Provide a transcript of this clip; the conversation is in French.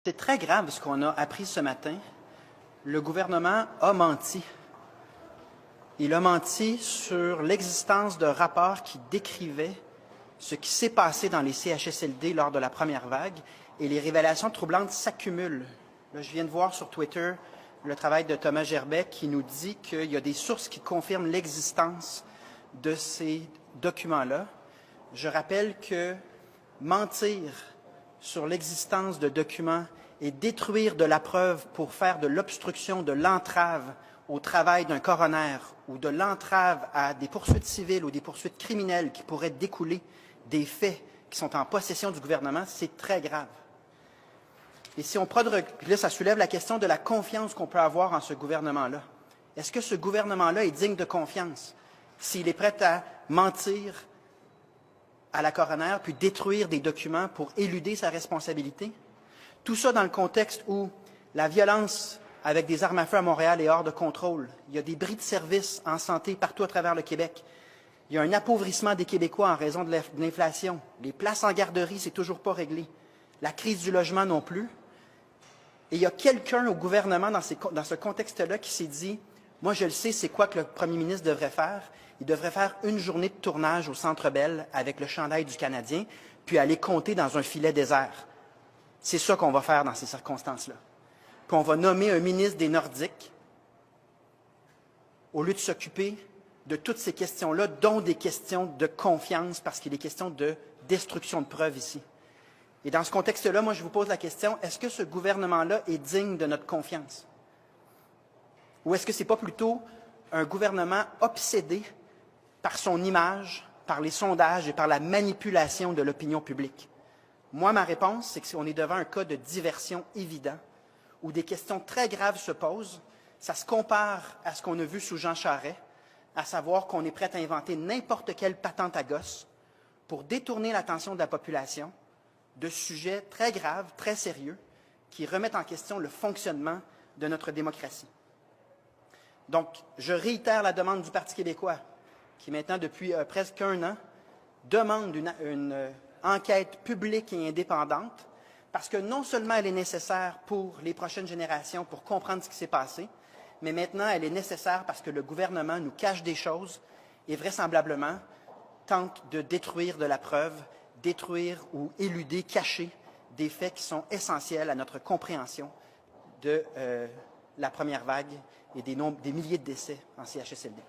C'est très grave ce qu'on a appris ce matin. Le gouvernement a menti. Il a menti sur l'existence d'un rapport qui décrivait ce qui s'est passé dans les CHSLD lors de la première vague, et les révélations troublantes s'accumulent. Là, je viens de voir sur Twitter le travail de Thomas Gerbet qui nous dit qu'il y a des sources qui confirment l'existence de ces documents-là. Je rappelle que mentir sur l'existence de documents et détruire de la preuve pour faire de l'obstruction, de l'entrave au travail d'un coroner ou de l'entrave à des poursuites civiles ou des poursuites criminelles qui pourraient découler des faits qui sont en possession du gouvernement, c'est très grave. Et si on prend de recul, là, ça soulève la question de la confiance qu'on peut avoir en ce gouvernement-là. Est-ce que ce gouvernement-là est digne de confiance s'il est prêt à mentir à la coroner puis détruire des documents pour éluder sa responsabilité? Tout ça dans le contexte où la violence avec des armes à feu à Montréal est hors de contrôle. Il y a des bris de services en santé partout à travers le Québec. Il y a un appauvrissement des Québécois en raison de l'inflation. Les places en garderie, c'est toujours pas réglé. La crise du logement non plus. Et il y a quelqu'un au gouvernement dans ce contexte-là qui s'est dit « Moi, je le sais, c'est quoi que le premier ministre devrait faire. Il devrait faire une journée de tournage au Centre Bell avec le chandail du Canadien, puis aller compter dans un filet désert. » C'est ça qu'on va faire dans ces circonstances-là. Puis on va nommer un ministre des Nordiques au lieu de s'occuper de toutes ces questions-là, dont des questions de confiance, parce qu'il est question de destruction de preuves ici. Et dans ce contexte-là, moi, je vous pose la question, est-ce que ce gouvernement-là est digne de notre confiance? Ou est-ce que ce n'est pas plutôt un gouvernement obsédé par son image, par les sondages et par la manipulation de l'opinion publique? Moi, ma réponse, c'est qu'on est devant un cas de diversion évident, où des questions très graves se posent. Ça se compare à ce qu'on a vu sous Jean Charest, à savoir qu'on est prêt à inventer n'importe quelle patente à gosse pour détourner l'attention de la population de sujets très graves, très sérieux, qui remettent en question le fonctionnement de notre démocratie. Donc, je réitère la demande du Parti québécois, qui maintenant, depuis presque un an, demande une enquête publique et indépendante, parce que non seulement elle est nécessaire pour les prochaines générations pour comprendre ce qui s'est passé, mais maintenant elle est nécessaire parce que le gouvernement nous cache des choses et vraisemblablement tente de détruire de la preuve, détruire ou éluder, cacher des faits qui sont essentiels à notre compréhension de la première vague et des milliers de décès en CHSLD.